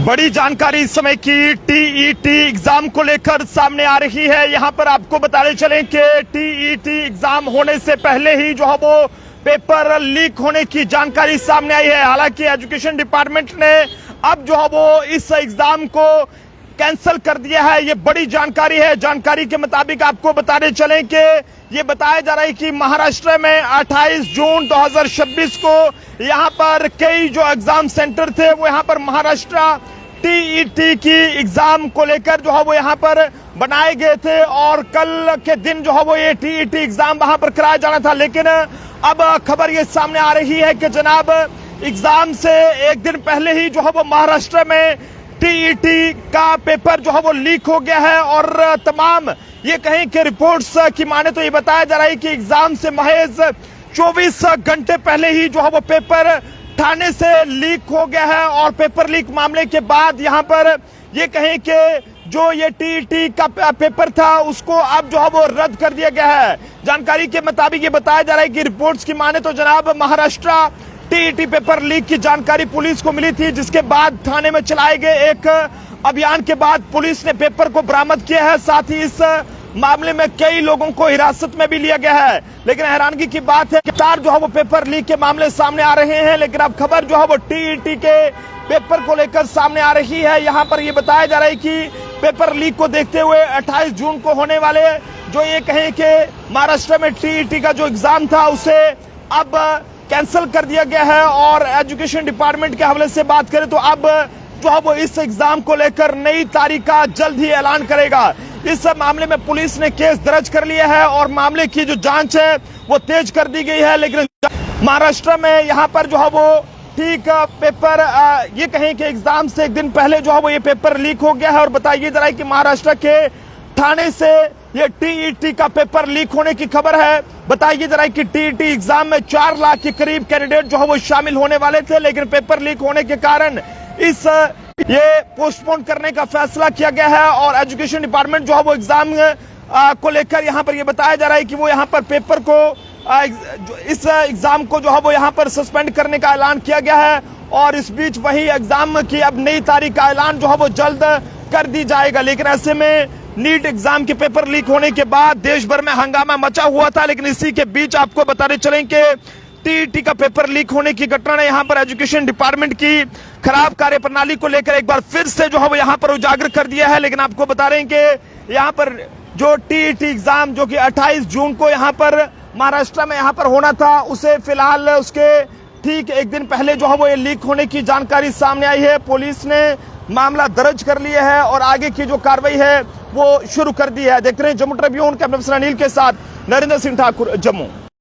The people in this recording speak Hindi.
बड़ी जानकारी इस समय की टीईटी एग्जाम को लेकर सामने आ रही है। यहां पर आपको बताने चलें कि टीईटी एग्जाम होने से पहले ही जो है वो पेपर लीक होने की जानकारी सामने आई है। हालांकि एजुकेशन डिपार्टमेंट ने अब जो है वो इस एग्जाम को कैंसिल कर दिया है। ये बड़ी जानकारी है। जानकारी के मुताबिक आपको बताने चलें कि ये बताया जा रहा है कि महाराष्ट्र में 28 जून 2026 को यहां पर कई जो एग्जाम सेंटर थे वो यहां पर महाराष्ट्र टीईटी की एग्जाम को लेकर जो है वो यहां पर बनाए गए थे और कल के दिन जो है वो ये टीईटी एग्जाम वहां पर कराया जाना था। लेकिन अब खबर ये सामने आ रही है कि जनाब एग्जाम से एक दिन पहले ही जो है वो महाराष्ट्र में टीईटी का पेपर जो है वो लीक हो गया है और तमाम ये कहें कि रिपोर्ट्स की माने तो ये बताया जा रहा है कि एग्जाम से महज 24 घंटे पहले ही जो है वो पेपर थाने से लीक हो गया है और पेपर लीक मामले के बाद यहां पर ये कहें कि जो ये टीईटी का पेपर था उसको अब जो है वो रद्द कर दिया गया है। जानकारी के मुताबिक ये बताया जा रहा है कि रिपोर्ट्स की माने तो जनाब महाराष्ट्र टीईटी पेपर लीक की जानकारी पुलिस को मिली थी, जिसके बाद थाने में चलाए गए एक अभियान के बाद पुलिस ने पेपर को बरामद किया है। साथ ही इस मामले में कई लोगों को हिरासत में भी लिया गया है। लेकिन हैरानगी की बात है कि चार जो है वो पेपर लीक के मामले सामने आ रहे हैं, लेकिन अब खबर जो है वो टीईटी के पेपर को लेकर सामने आ रही है। यहाँ पर ये बताया जा रहा है कि पेपर लीक को देखते हुए 28 जून को होने वाले जो ये कहें कि महाराष्ट्र में टीईटी का जो एग्जाम था उसे अब कैंसिल कर दिया गया है। और एजुकेशन डिपार्टमेंट के हवाले से बात करें तो अब जो है वो इस एग्जाम को लेकर नई तारीख का जल्द ही ऐलान करेगा। इस मामले में पुलिस ने केस दर्ज कर लिया है और मामले की जो जांच है वो तेज कर दी गई है। लेकिन महाराष्ट्र में यहाँ पर जो है वो ठीक पेपर ये कहें कि एग्जाम से एक दिन पहले जो है वो ये पेपर लीक हो गया है। और बताइए जरा कि महाराष्ट्र के थाने से ये टीईटी का पेपर लीक होने की खबर है। बताइए जरा कि टीईटी एग्जाम में 4 लाख के करीब कैंडिडेट जो है वो शामिल होने वाले थे, लेकिन पेपर लीक होने के कारण इस ये पोस्टपोन करने का फैसला किया गया है। और एजुकेशन डिपार्टमेंट जो है वो एग्जाम को लेकर यहाँ पर ये बताया जा रहा है कि वो यहाँ पर पेपर को इस एग्जाम को जो है वो यहाँ पर सस्पेंड करने का ऐलान किया गया है। और इस बीच वही एग्जाम की अब नई तारीख का ऐलान जो है वो जल्द कर दी जाएगा। लेकिन ऐसे में नीट एग्जाम के पेपर लीक होने के बाद देश भर में हंगामा मचा हुआ था। लेकिन इसी के बीच आपको बताने चलें कि टीईटी का पेपर लीक होने की घटना ने यहाँ पर एजुकेशन डिपार्टमेंट की खराब कार्यप्रणाली को लेकर एक बार फिर से जो है वो यहाँ पर उजागर कर दिया है। लेकिन आपको बता रहे हैं कि यहाँ पर जो टीईटी एग्जाम जो कि 28 जून को यहाँ पर महाराष्ट्र में यहाँ पर होना था, उसे फिलहाल उसके ठीक एक दिन पहले जो है वो ये लीक होने की जानकारी सामने आई है। पुलिस ने मामला दर्ज कर लिया है और आगे की जो कार्रवाई है वो शुरू कर दी है। देख रहे हैं Jammu Tribune, camera person Anil के साथ नरेंद्र सिंह ठाकुर, जम्मू।